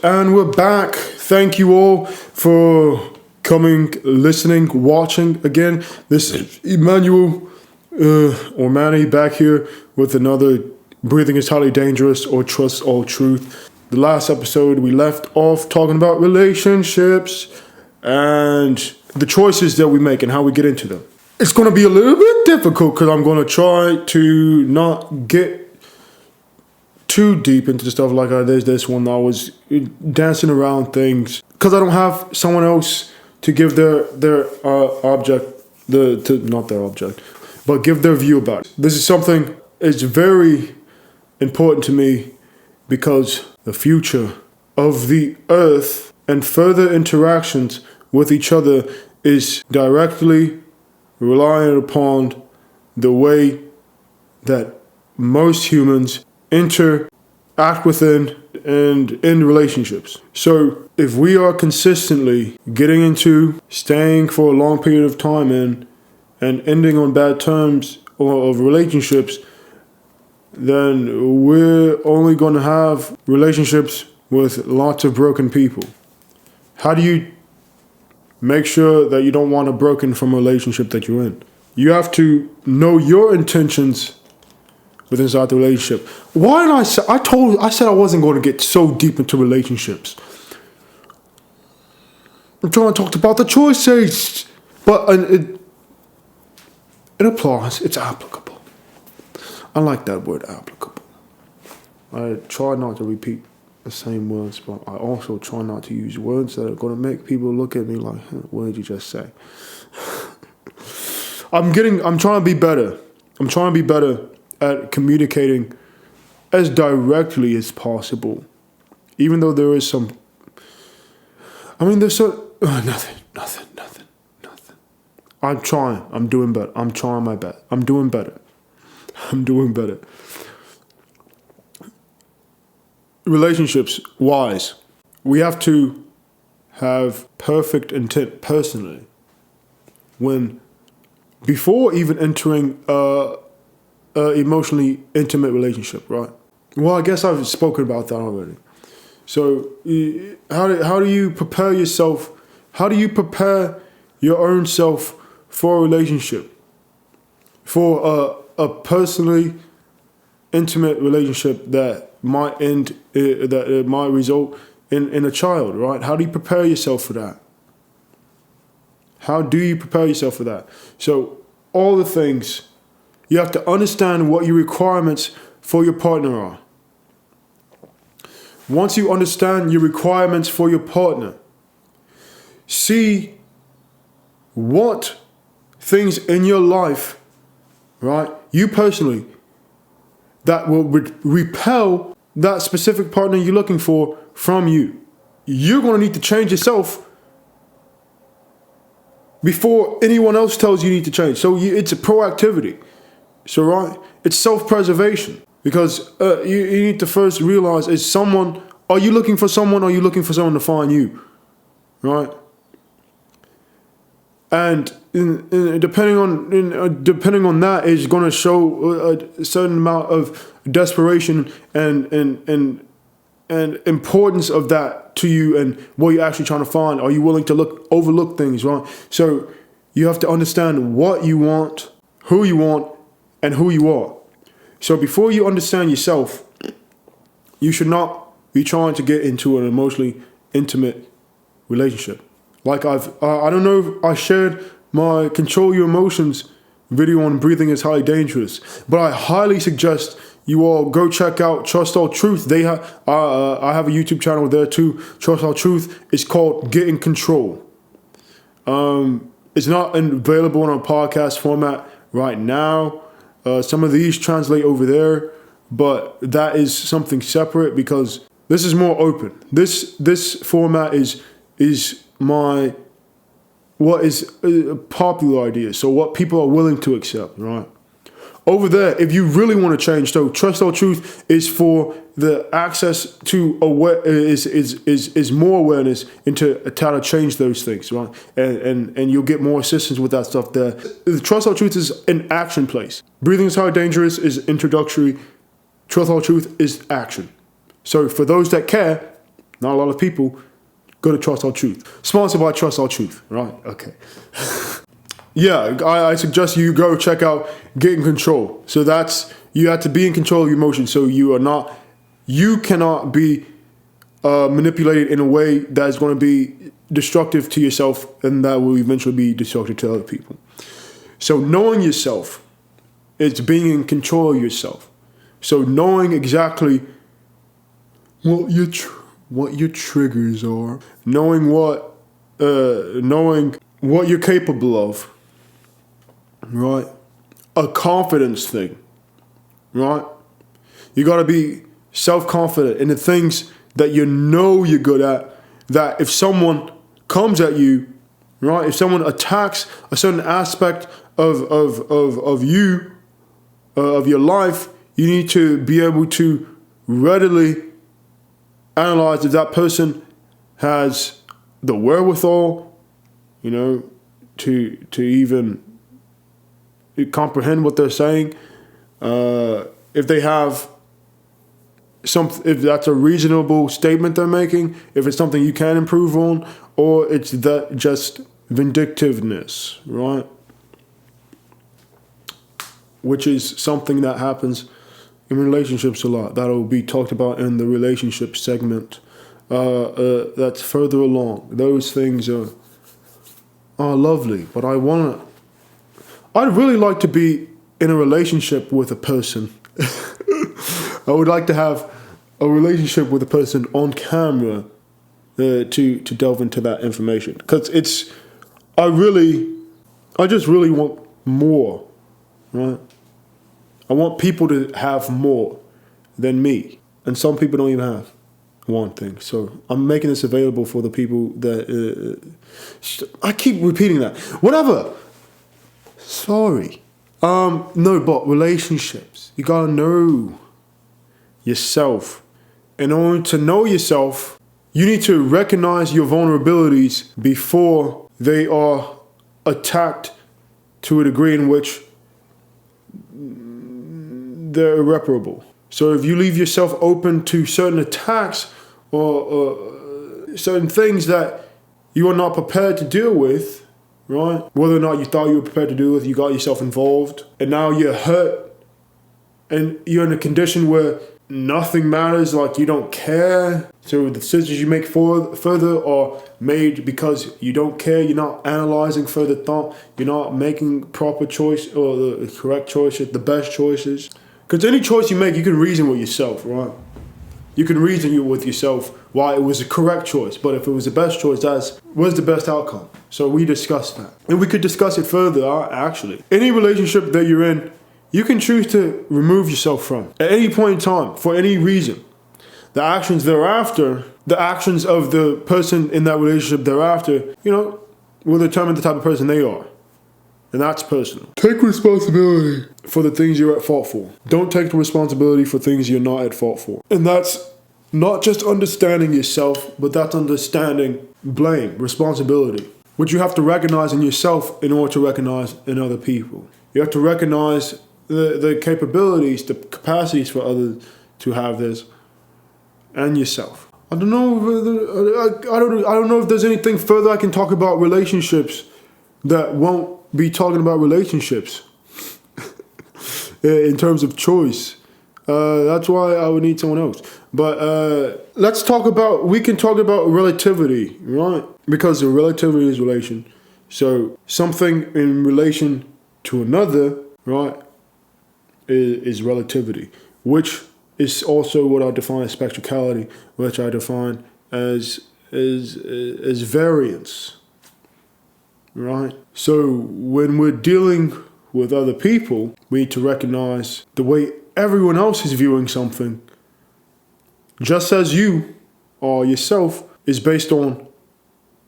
and we're back. Thank you all for coming, listening, watching again. This is Emmanuel or Manny back here with another Breathing is Highly Dangerous or Trust All Truth. The last episode we left off talking about relationships and the choices that we make and how we get into them. It's going to be a little bit difficult because I'm going to try to not get too deep into stuff like there's this one. I was dancing around things because I don't have someone else to give their object, not their object, but give their view about it. This is something that's very important to me because the future of the earth and further interactions with each other is directly relying upon the way that most humans interact within and in relationships. So if we are consistently getting into staying for a long period of time and ending on bad terms of relationships, then we're only going to have relationships with lots of broken people. How do you make sure that you don't want to broken from a relationship that you're in? You have to know your intentions with inside the relationship. Why did I said I wasn't going to get so deep into relationships. I'm trying to talk about the choices, but it applies. It's applicable. I like that word, applicable. I try not to repeat the same words, but I also try not to use words that are going to make people look at me like, what did you just say? I'm trying to be better. I'm trying to be better at communicating as directly as possible. Even though there is some, nothing. I'm trying. I'm doing better. I'm trying my best. I'm doing better. Relationships wise, we have to have perfect intent personally before even entering emotionally intimate relationship, right? Well, I guess I've spoken about that already. So how do you prepare yourself? How do you prepare your own self for a relationship? For a personally intimate relationship that might end, that it might result in a child, right? How do you prepare yourself for that? How do you prepare yourself for that? So all the things, you have to understand what your requirements for your partner are. Once you understand your requirements for your partner, see what things in your life, right, you personally, that will repel that specific partner you're looking for from you. You're going to need to change yourself before anyone else tells you need to change. So it's a proactivity. So, right, it's self-preservation because you need to first realize, are you looking for someone or are you looking for someone to find you, right? And depending on that is going to show a certain amount of desperation and importance of that to you and what you're actually trying to find. Are you willing to overlook things, right? So you have to understand what you want, who you want, and who you are. So before you understand yourself, you should not be trying to get into an emotionally intimate relationship. Like I don't know if I shared my Control Your Emotions video on Breathing is Highly Dangerous, but I highly suggest you all go check out Trust All Truth. I have a YouTube channel there too. Trust All Truth. It's called Get in Control. It's not available in a podcast format right now. Some of these translate over there, but that is something separate because this is more open. This format is what is a popular idea. So what people are willing to accept, right? Over there, if you really want to change, so Trust All Truth is for the access to is more awareness into how to change those things, right? And you'll get more assistance with that stuff there. The Trust All Truth is an action place. Breathing is Highly Dangerous is introductory. Trust All Truth is action. So for those that care, Not a lot of people go to Trust Our Truth. Sponsored by Trust Our Truth, right? Okay. Yeah, I suggest you go check out Get in Control. So you have to be in control of your emotions. So you cannot be manipulated in a way that is going to be destructive to yourself, and that will eventually be destructive to other people. So knowing yourself is being in control of yourself. So knowing exactly what your triggers are, knowing what you're capable of, right? A confidence thing, right? You got to be self-confident in the things that you know you're good at, that if someone comes at you, right? If someone attacks a certain aspect of you, of your life, you need to be able to readily analyze if that person has the wherewithal, to even comprehend what they're saying. If they have if that's a reasonable statement they're making, if it's something you can improve on, or it's that just vindictiveness, right? Which is something that happens in relationships a lot. That'll be talked about in the relationship segment. That's further along. Those things are lovely, but I'd really like to be in a relationship with a person. I would like to have a relationship with a person on camera to delve into that information, because I just really want more, right? I want people to have more than me, and some people don't even have one thing. So I'm making this available for the people that I keep repeating that. Whatever. Sorry. No, but relationships. You gotta know yourself. In order to know yourself, you need to recognize your vulnerabilities before they are attacked to a degree in which they're irreparable. So if you leave yourself open to certain attacks or certain things that you are not prepared to deal with, right? Whether or not you thought you were prepared to deal with, you got yourself involved, and now you're hurt, and you're in a condition where nothing matters, like you don't care. So the decisions you make further are made because you don't care. You're not analyzing further thought. You're not making proper choice or the correct choices, the best choices. Because any choice you make, you can reason with yourself, right? You can reason with yourself why it was a correct choice. But if it was the best choice, what's the best outcome? So we discussed that. And we could discuss it further, actually. Any relationship that you're in, you can choose to remove yourself from at any point in time, for any reason. The actions thereafter, the actions of the person in that relationship thereafter, will determine the type of person they are. And that's personal. Take responsibility for the things you're at fault for. Don't take the responsibility for things you're not at fault for. And that's not just understanding yourself, but that's understanding blame, responsibility, which you have to recognize in yourself in order to recognize in other people. You have to recognize the capabilities, the capacities for others to have this, and yourself. I don't know if there's anything further I can talk about relationships that won't be talking about relationships in terms of choice. That's why I would need someone else. But we can talk about relativity, right? Because the relativity is relation. So something in relation to another, right, is relativity, which is also what I define as spectrality, which I define as variance, right? So when we're dealing with other people, we need to recognize the way everyone else is viewing something, just as you or yourself, is based on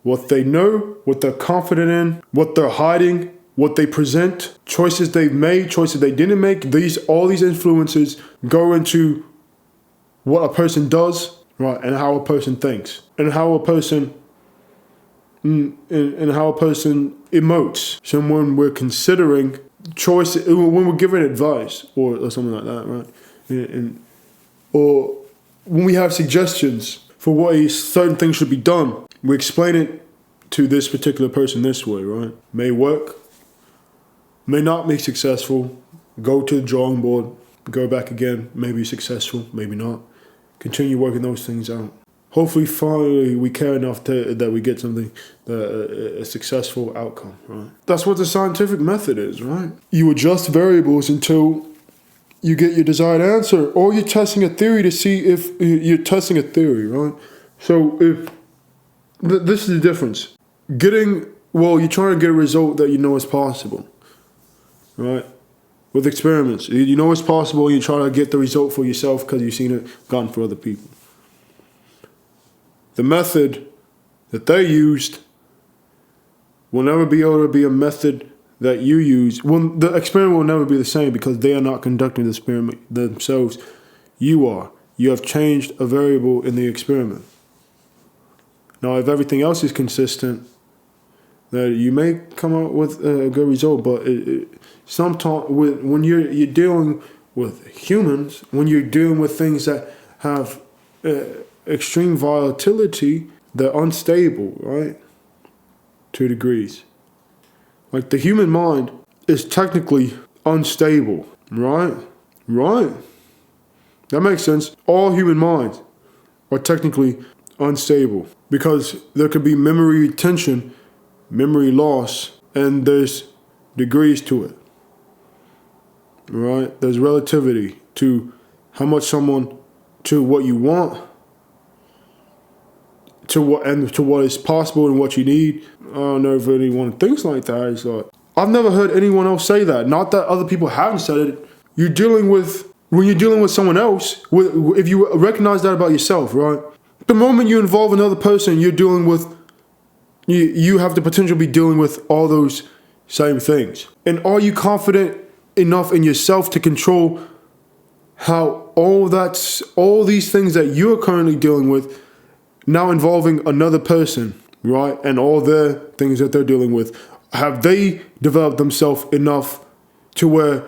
what they know, what they're confident in, what they're hiding, what they present, choices they've made, choices they didn't make. All these influences go into what a person does, right, and how a person thinks, and how a person emotes. So when we're considering choice, when we're giving advice or something like that, right, or when we have suggestions for what a certain thing should be done. We explain it to this particular person this way, right? May work, may not be successful, go to the drawing board, go back again, maybe successful, maybe not. Continue working those things out. Hopefully, finally, we care enough that we get something, a successful outcome, right? That's what the scientific method is, right? You adjust variables until you get your desired answer, or you're testing a theory to see if you're testing a theory, right? So if this is the difference. You're trying to get a result that you know is possible, right? With experiments, you know it's possible, you try to get the result for yourself because you've seen it gone for other people. The method that they used will never be able to be a method that you use. Well, the experiment will never be the same because they are not conducting the experiment themselves. You are. You have changed a variable in the experiment. Now, if everything else is consistent, then you may come out with a good result. But sometimes when you're dealing with humans, when you're dealing with things that have extreme volatility, they're unstable, right? To degrees. Like the human mind is technically unstable, right? Right. That makes sense. All human minds are technically unstable because there could be memory retention, memory loss, and there's degrees to it, right? There's relativity to how much to what you want, to what is possible and what you need. I don't know if anyone thinks like that. It's like, I've never heard anyone else say that. Not that other people haven't said it. When you're dealing with someone else, if you recognize that about yourself, right? The moment you involve another person, you're dealing with, you have the potential to be dealing with all those same things. And are you confident enough in yourself to control how all these things that you're currently dealing with now involving another person, right? And all their things that they're dealing with. Have they developed themselves enough to where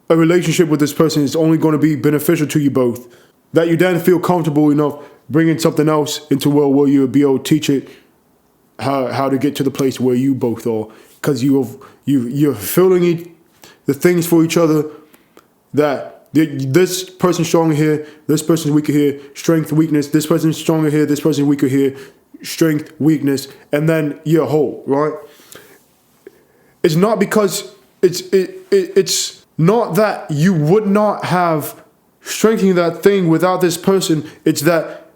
a relationship with this person is only going to be beneficial to you both? That you then feel comfortable enough bringing something else into where you'll be able to teach it how to get to the place where you both are. Because you're fulfilling the things for each other that this person's stronger here, this person's weaker here, strength, weakness, this person's stronger here, this person's weaker here, strength, weakness, and then you're whole, right? It's not because it's not that you would not have strengthening that thing without this person. It's that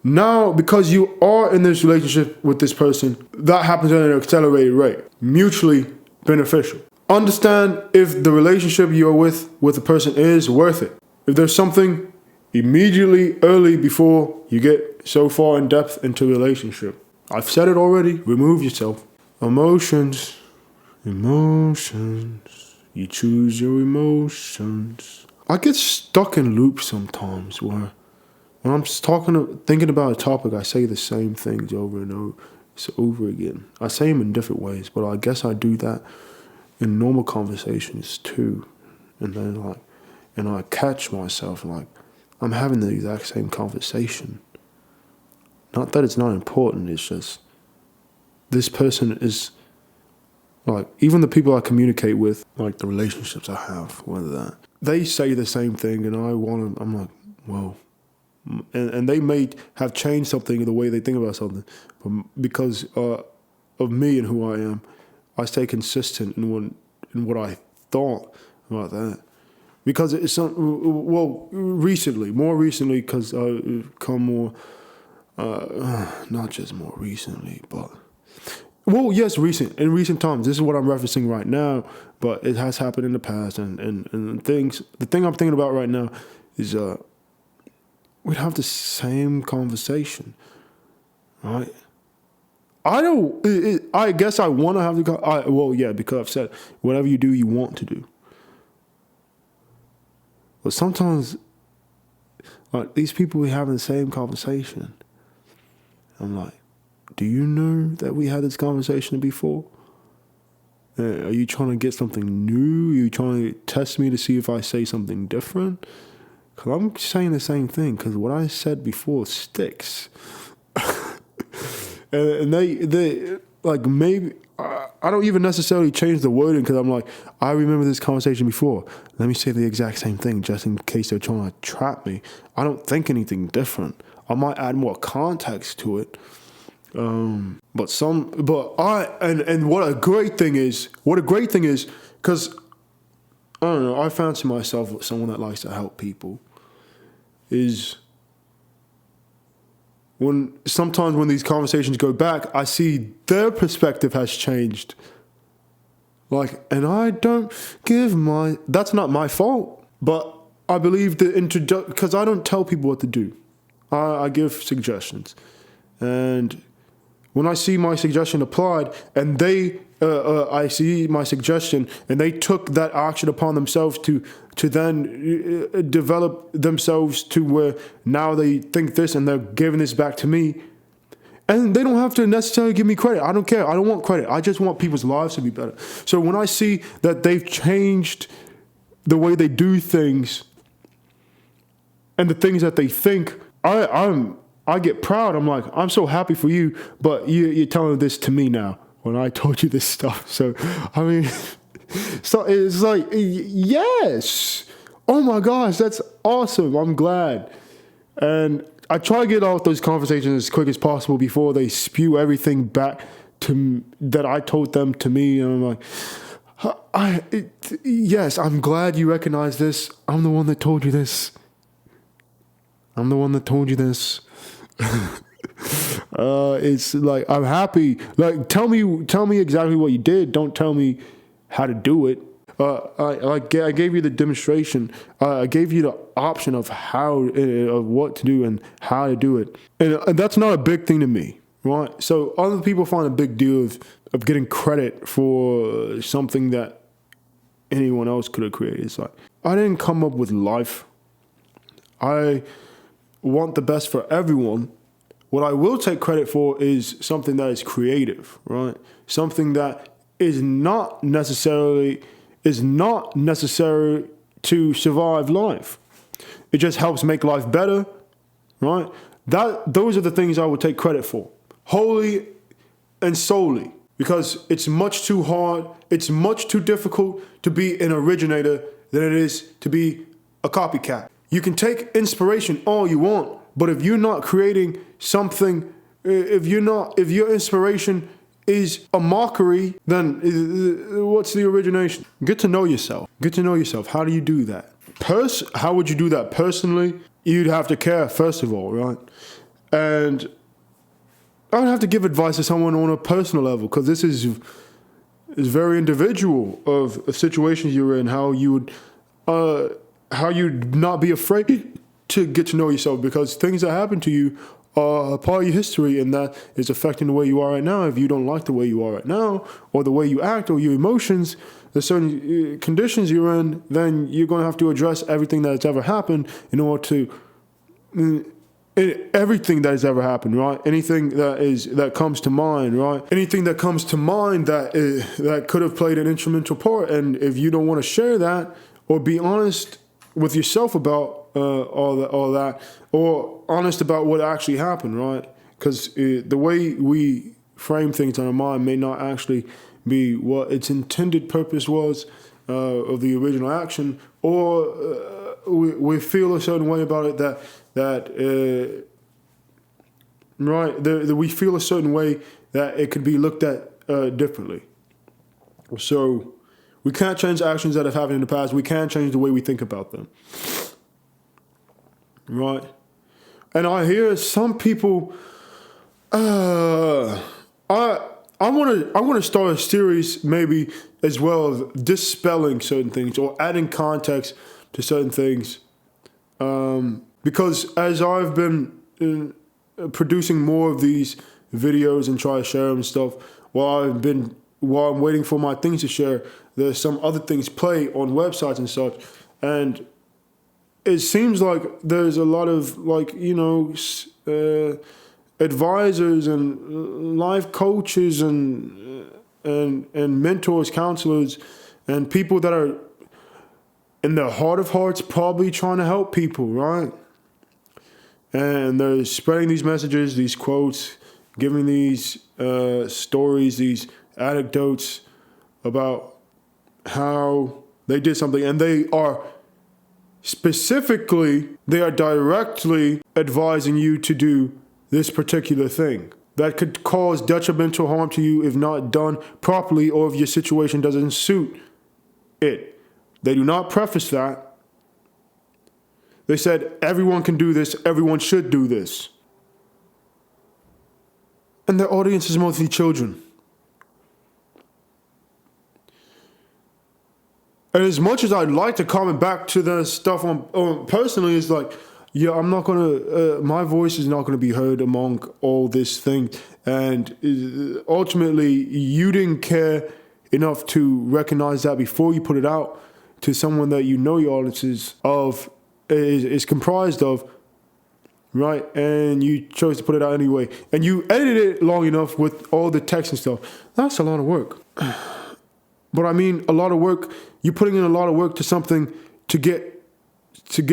now, because you are in this relationship with this person, that happens at an accelerated rate, mutually beneficial. Understand if the relationship you're with a person is worth it. If there's something immediately early before you get so far in depth into a relationship. I've said it already, remove yourself. Emotions. You choose your emotions. I get stuck in loops sometimes where when I'm thinking about a topic, I say the same things over and over again. I say them in different ways, but I guess I do that in normal conversations too. And then I catch myself I'm having the exact same conversation. Not that it's not important, it's just this person is even the people I communicate with, the relationships I have, whether that they say the same thing and I'm like, well, and they may have changed something in the way they think about something, but because of me and who I am, I stay consistent in what I thought about that. Because it's more recently, because I've come more, not just more recently, but, yes, in recent times. This is what I'm referencing right now, but it has happened in the past, and the thing I'm thinking about right now is we'd have the same conversation, right? I guess I want to have because I've said whatever you do, you want to do. But sometimes, these people, we having the same conversation. I'm like, do you know that we had this conversation before? Are you trying to get something new? Are you trying to test me to see if I say something different? Because I'm saying the same thing, because what I said before sticks. and they like, maybe, I don't even necessarily change the wording, because I'm like, I remember this conversation before. Let me say the exact same thing just in case they're trying to trap me. I don't think anything different. I might add more context to it. And what a great thing is, because I don't know, I fancy myself someone that likes to help people, is sometimes when these conversations go back, I see their perspective has changed. Like, and I don't that's not my fault, but I believe because I don't tell people what to do. I give suggestions. And when I see my suggestion applied, and I see my suggestion, and they took that action upon themselves to then develop themselves to where now they think this and they're giving this back to me. And they don't have to necessarily give me credit. I don't care. I don't want credit. I just want people's lives to be better. So when I see that they've changed the way they do things and the things that they think, I get proud. I'm like, I'm so happy for you, but you're telling this to me now when I told you this stuff. So, I mean, so it's like, yes. Oh my gosh, that's awesome. I'm glad. And I try to get out those conversations as quick as possible before they spew everything back that I told them to me. And I'm like, yes, I'm glad you recognize this. I'm the one that told you this. It's like, I'm happy. Like, tell me exactly what you did. Don't tell me how to do it. I gave you the demonstration. I gave you the option of of what to do and how to do it. And that's not a big thing to me, right? So other people find a big deal of getting credit for something that anyone else could have created. It's like, I didn't come up with life. I want the best for everyone. What I will take credit for is something that is creative, right? Something that is not necessary to survive life. It just helps make life better, right? Those are the things I would take credit for, wholly and solely, because it's much too hard, it's much too difficult to be an originator than it is to be a copycat. You can take inspiration all you want, but if you're not creating something, if your inspiration is a mockery, then what's the origination? Get to know yourself. How do you do that? How would you do that personally? You'd have to care, first of all, right? And I would have to give advice to someone on a personal level, because this is very individual of situations you're in, how you'd not be afraid to get to know yourself, because things that happen to you are a part of your history, and that is affecting the way you are right now. If you don't like the way you are right now, or the way you act, or your emotions, the certain conditions you're in, then you're going to have to address everything that's ever happened in order to everything that has ever happened, right? Anything that comes to mind, right? Anything that comes to mind that could have played an instrumental part, and if you don't want to share that or be honest with yourself about all that, or honest about what actually happened, right? Because the way we frame things in our mind may not actually be what its intended purpose was of the original action, or we feel a certain way about it we feel a certain way that it could be looked at differently. So we can't change actions that have happened in the past. We can change the way we think about them. Right? And I hear some people, I want to start a series maybe as well of dispelling certain things or adding context to certain things. Because as I've been producing more of these videos and try to share them and stuff, while I'm waiting for my things to share, there's some other things play on websites and such. And it seems like there's a lot of advisors and life coaches and mentors, counselors, and people that are in their heart of hearts probably trying to help people, right? And they're spreading these messages, these quotes, giving these stories, these anecdotes about how they did something. And they are directly advising you to do this particular thing that could cause detrimental harm to you if not done properly or if your situation doesn't suit it. They do not preface that. They said, everyone can do this, everyone should do this. And their audience is mostly children. And as much as I'd like to comment back to the stuff on personally, it's like, yeah, I'm not gonna, my voice is not gonna be heard among all this thing. And ultimately, you didn't care enough to recognize that before you put it out to someone that you know your audience is comprised of, right? And you chose to put it out anyway. And you edited it long enough with all the text and stuff. That's a lot of work. But I mean, a lot of work, you're putting in a lot of work to something to get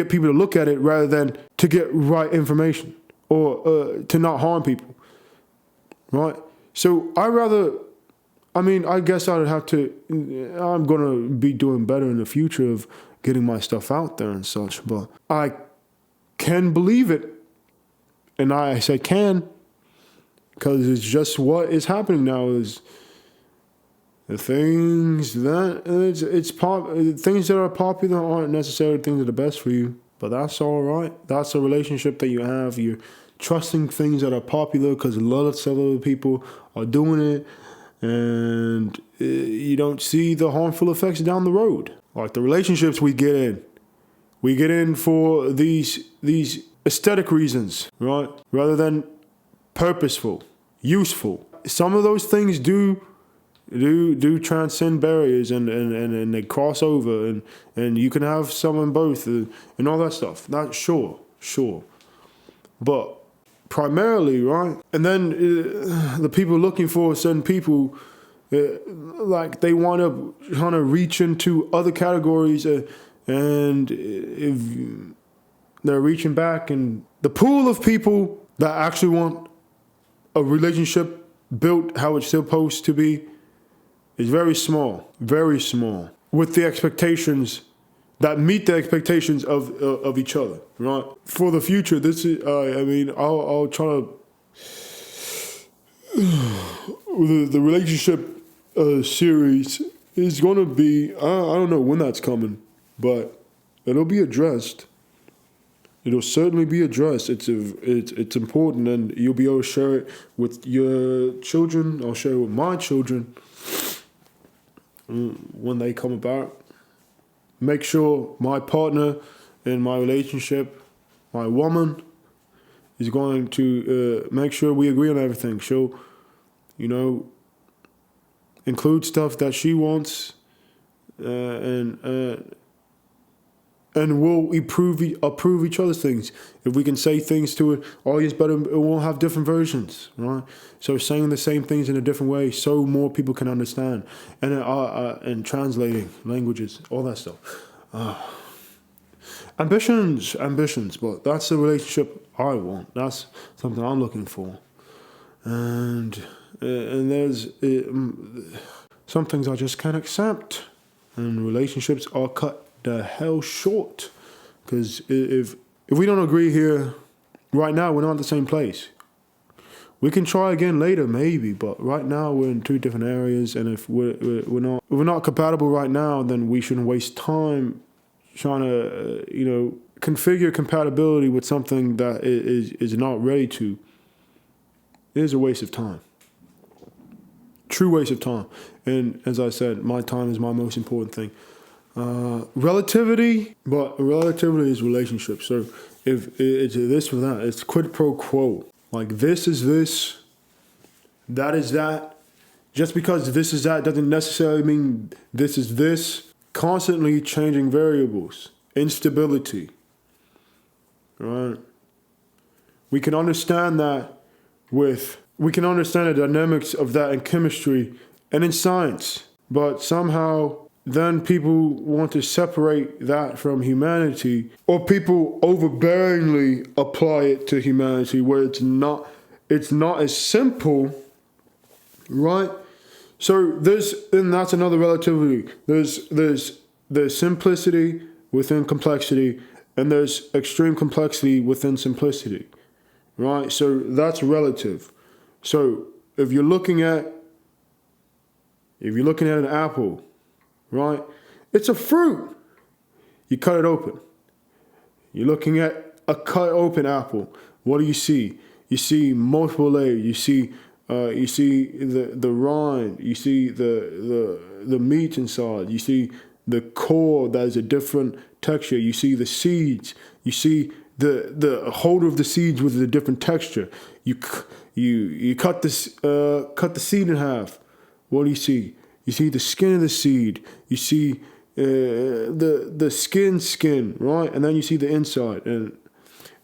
people to look at it rather than to get right information or to not harm people, right? So I guess I'd have to, I'm going to be doing better in the future of getting my stuff out there and such, but I can believe it. And I say can, because it's just what is happening now is the things that things that are popular aren't necessarily things that are best for you, but that's all right. That's a relationship that you have. You're trusting things that are popular because a lot of other people are doing it, and you don't see the harmful effects down the road. Like the relationships we get in for these aesthetic reasons, right? Rather than purposeful, useful. Some of those things do transcend barriers and they cross over and you can have some in both and all that stuff. That's sure. But primarily, right? And then the people looking for certain people, like they want to reach into other categories and if they're reaching back, and the pool of people that actually want a relationship built how it's supposed to be is very small, with the expectations that meet the expectations of each other, right? For the future, this is, I'll try to, the relationship series is going to be, I don't know when that's coming, but it'll be addressed. It'll certainly be addressed. It's important, and you'll be able to share it with your children. I'll share it with my children when they come about. Make sure my partner in my relationship, my woman, is going to make sure we agree on everything. She'll, include stuff that she wants, and we'll approve each other's things. If we can say things to it, always better, it won't have different versions, right? So saying the same things in a different way so more people can understand. And translating languages, all that stuff. Ambitions, but that's the relationship I want. That's something I'm looking for. And there's some things I just can't accept. And relationships are cut the hell short, because if we don't agree here right now, we're not in the same place. We can try again later, maybe, but right now we're in two different areas, and if we're not compatible right now, then we shouldn't waste time trying to configure compatibility with something that is not ready to. It is a waste of time. True waste of time. And as I said, my time is my most important thing. Relativity is relationships. So if it's this or that, it's quid pro quo. Like this is this, that is that. Just because this is that doesn't necessarily mean this is this. Constantly changing variables, instability. Right? We can understand that we can understand the dynamics of that in chemistry and in science, but somehow then people want to separate that from humanity, or people overbearingly apply it to humanity where it's not as simple, right? So and that's another relativity. There's simplicity within complexity, and there's extreme complexity within simplicity, right? So that's relative. So if you're looking at an apple, right? It's a fruit. You cut it open. You're looking at a cut open apple. What do you see? You see multiple layers. You see the rind. You see the meat inside. You see the core that is a different texture. You see the seeds. You see the holder of the seeds with a different texture. You cut the seed in half. What do you see? You see the skin of the seed. You see the skin, right? And then you see the inside. And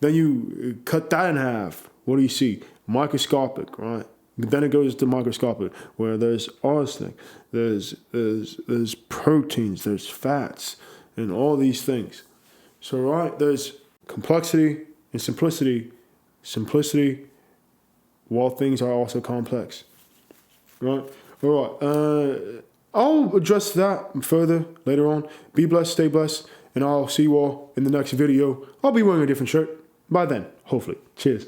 then you cut that in half. What do you see? Microscopic, right? Then it goes to microscopic, where there's arsenic, there's proteins, there's fats, and all these things. So, right, there's complexity and simplicity. Simplicity, while things are also complex. Right? All right. I'll address that further later on. Be blessed, stay blessed, and I'll see you all in the next video. I'll be wearing a different shirt by then, hopefully. Cheers.